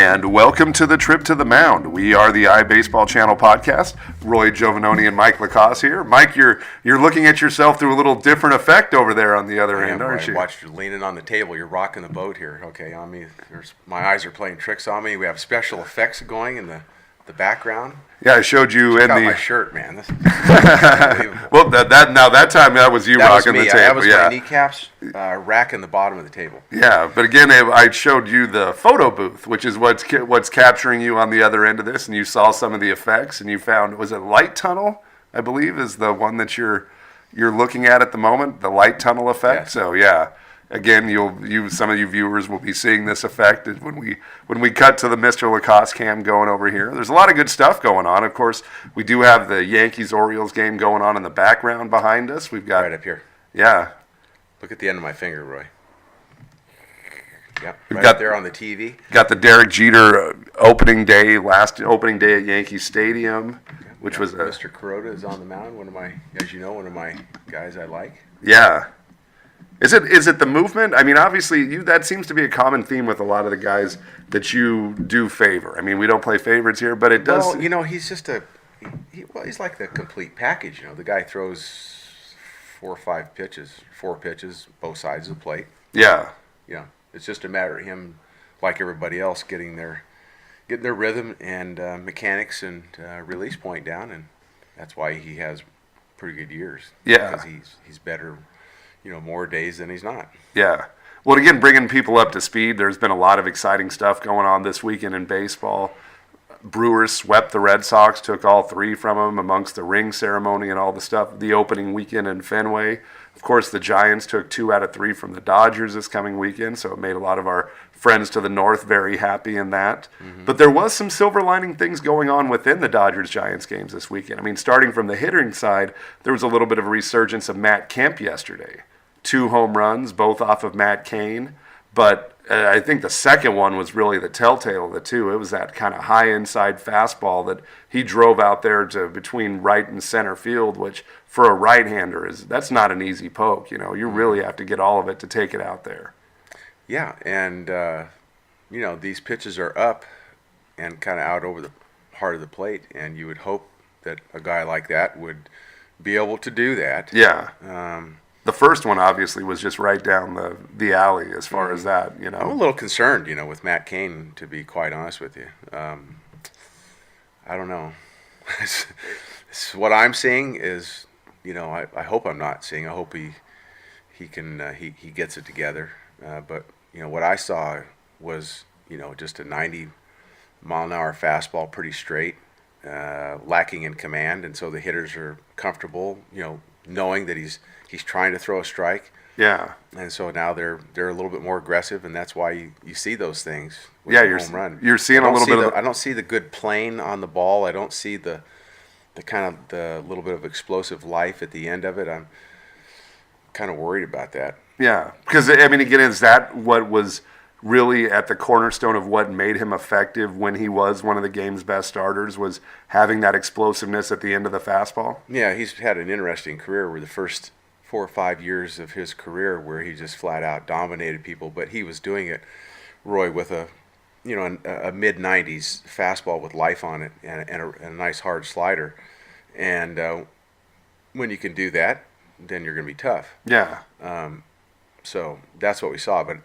And welcome to the trip to the Mound. We are the iBaseballChannel podcast. Roy Giovanoni and Mike Lacoste here. Mike, you're looking at yourself through a little different effect over there on the other end, aren't you? I watched you leaning on the table. You're rocking the boat here. Okay, on me. My eyes are playing tricks on me. We have special effects going in the background. Yeah, I showed you Check in out the. my shirt, man. This is unbelievable. Well, that time that was you rocking the table. That was my kneecaps racking the bottom of the table. Yeah, but again, I showed you the photo booth, which is what's capturing you on the other end of this, and you saw some of the effects, and you found, was it light tunnel? I believe is the one that you're looking at the moment, the light tunnel effect. Yes. So yeah. Again, some of you viewers will be seeing this effect when we cut to the Mr. Lacoste cam going over here. There's a lot of good stuff going on. Of course, we do have the Yankees-Orioles game going on in the background behind us. We've got right up here. Yeah. Look at the end of my finger, Roy. Yep, We've right got up there on the TV. Got the Derek Jeter last opening day at Yankee Stadium, which was Mr. Kuroda is on the mound. One of my guys I like. Yeah. Is it the movement? I mean, obviously, that seems to be a common theme with a lot of the guys that you do favor. I mean, we don't play favorites here, but it does. Well, he's just he's like the complete package. The guy throws 4 pitches, both sides of the plate. Yeah. Yeah, it's just a matter of him, like everybody else, getting their rhythm and mechanics and release point down, and that's why he has pretty good years. Yeah. Because he's better. More days than he's not. Yeah. Well, again, bringing people up to speed, there's been a lot of exciting stuff going on this weekend in baseball. Brewers swept the Red Sox, took all 3 from them amongst the ring ceremony and all the stuff, the opening weekend in Fenway. Of course, the Giants took 2 out of 3 from the Dodgers this coming weekend, so it made a lot of our friends to the north very happy in that. Mm-hmm. But there was some silver lining things going on within the Dodgers-Giants games this weekend. I mean, starting from the hitting side, there was a little bit of a resurgence of Matt Kemp yesterday. 2 home runs, both off of Matt Cain. But I think the second one was really the telltale of the two. It was that kind of high inside fastball that he drove out there to between right and center field, which for a right-hander that's not an easy poke. You really have to get all of it to take it out there. Yeah, and these pitches are up and kind of out over the heart of the plate, and you would hope that a guy like that would be able to do that. Yeah. The first one obviously was just right down the alley as far as that, I'm a little concerned, with Matt Cain, to be quite honest with you. I don't know. What I'm seeing is, I hope I'm not seeing. I hope he can he gets it together. But what I saw was just a 90-mile-an-hour fastball, pretty straight, lacking in command, and so the hitters are comfortable, knowing that he's trying to throw a strike. Yeah. And so now they're a little bit more aggressive, and that's why you see those things with the home run. You're seeing a little bit of... I don't see the good plane on the ball. I don't see the kind of the little bit of explosive life at the end of it. I'm kind of worried about that. Yeah. Because, I mean, again, is that what was really at the cornerstone of what made him effective when he was one of the game's best starters, was having that explosiveness at the end of the fastball? Yeah, he's had an interesting career where the first 4 or 5 years of his career where he just flat out dominated people, but he was doing it, Roy, with a mid-90s fastball with life on it and a nice hard slider. And when you can do that, then you're going to be tough. Yeah. So that's what we saw, but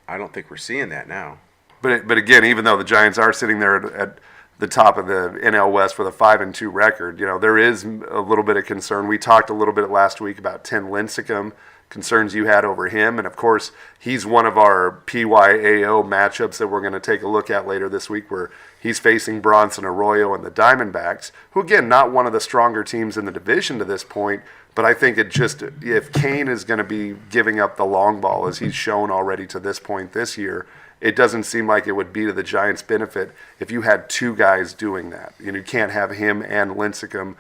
I don't think we're seeing that now. But again, even though the Giants are sitting there at the top of the NL West with a 5-2 record, there is a little bit of concern. We talked a little bit last week about Tim Lincecum, concerns you had over him, and of course he's one of our PYAO matchups that we're going to take a look at later this week, where he's facing Bronson Arroyo and the Diamondbacks, who again, not one of the stronger teams in the division to this point. But I think if Cain is going to be giving up the long ball, as he's shown already to this point this year, it doesn't seem like it would be to the Giants' benefit if you had 2 guys doing that. You can't have him and Lincecum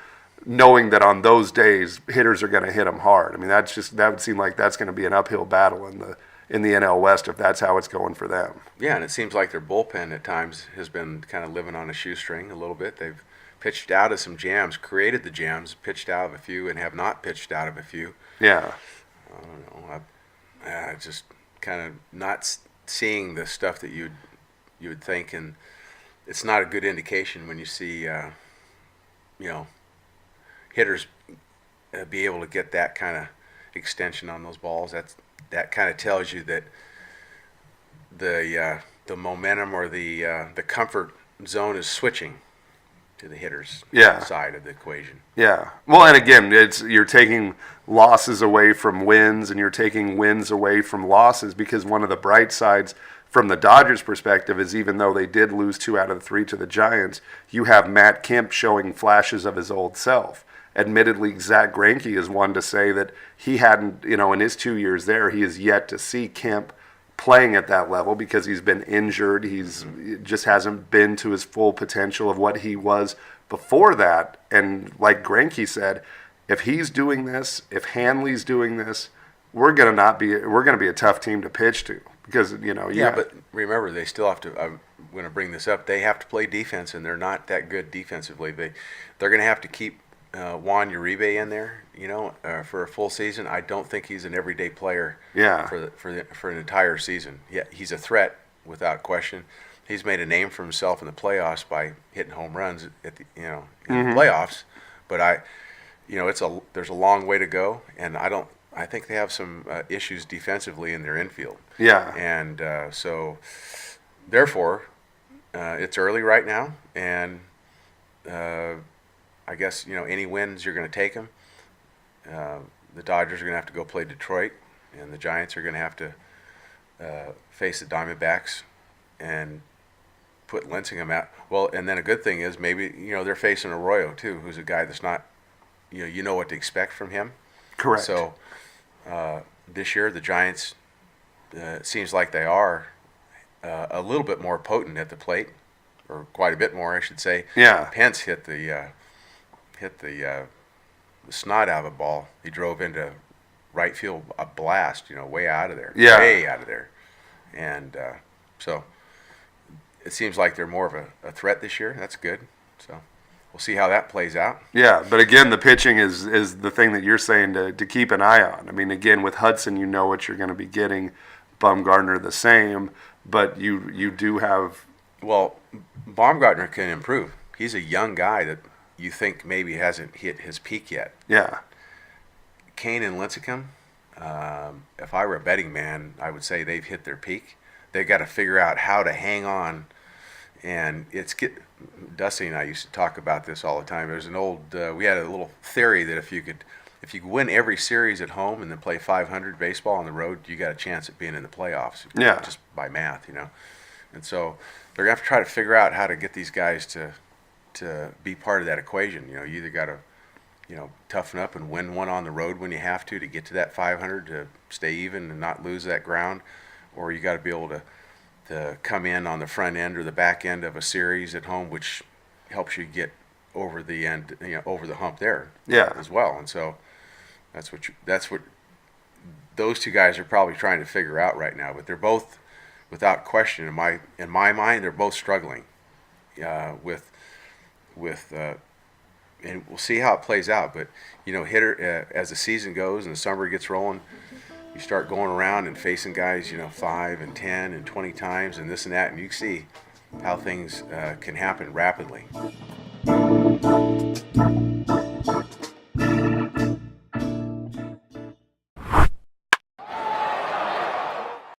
knowing that on those days hitters are going to hit him hard. I mean, that would seem like that's going to be an uphill battle in the NL West if that's how it's going for them. Yeah, and it seems like their bullpen at times has been kind of living on a shoestring a little bit. They've pitched out of some jams, created the jams, pitched out of a few, and have not pitched out of a few. Yeah. I don't know. I just kind of not seeing the stuff that you would think, and it's not a good indication when you see hitters be able to get that kind of extension on those balls. That kind of tells you that the momentum or the comfort zone is switching to the hitter's side of the equation. Yeah. Well, and again, you're taking losses away from wins, and you're taking wins away from losses, because one of the bright sides from the Dodgers' perspective is, even though they did lose 2 out of the 3 to the Giants, you have Matt Kemp showing flashes of his old self. Admittedly, Zach Greinke is one to say that he hadn't, in his 2 years there, he has yet to see Kemp playing at that level because he's been injured. He's just hasn't been to his full potential of what he was before that. And like Greinke said, if he's doing this, if Hanley's doing this, we're gonna be a tough team to pitch to, because But remember, they still have to. I'm going to bring this up. They have to play defense, and they're not that good defensively. They're going to have to keep Juan Uribe in there, for a full season. I don't think he's an everyday player. For an entire season. Yeah, he's a threat without question. He's made a name for himself in the playoffs by hitting home runs at the in the playoffs. But there's a long way to go, and I think they have some issues defensively in their infield. Yeah. And so, therefore, it's early right now, and I guess any wins, you're going to take them. The Dodgers are going to have to go play Detroit, and the Giants are going to have to face the Diamondbacks and put Lincecum out. Well, and then a good thing is maybe they're facing Arroyo too, who's a guy that's not you know what to expect from him. Correct. So this year the Giants seems like they are a little bit more potent at the plate, or quite a bit more, I should say. Yeah. Pence hit the snot out of a ball. He drove into right field, a blast, way out of there. Yeah. Way out of there. And so it seems like they're more of a threat this year. That's good. So we'll see how that plays out. Yeah, but again, the pitching is the thing that you're saying to keep an eye on. I mean, again, with Hudson, you know what you're going to be getting. Bumgarner the same, but you do have... Well, Baumgartner can improve. He's a young guy that you think maybe hasn't hit his peak yet. Yeah. Kane and Lincecum, if I were a betting man, I would say they've hit their peak. They've got to figure out how to hang on, and Dusty and I used to talk about this all the time. There's an old we had a little theory that if you could win every series at home and then play 500 baseball on the road, you got a chance at being in the playoffs. Yeah. Just by math, And so they're going to have to try to figure out how to get these guys to be part of that equation. You either got to, toughen up and win one on the road when you have to get to that 500 to stay even and not lose that ground, or you got to be able to come in on the front end or the back end of a series at home, which helps you get over the end, over the hump there. Yeah. As well. And so that's what those two guys are probably trying to figure out right now. But they're both, without question, in my mind, they're both struggling with and we'll see how it plays out. But hitter as the season goes and the summer gets rolling, you start going around and facing guys 5 and 10 and 20 times and this and that, and you see how things can happen rapidly.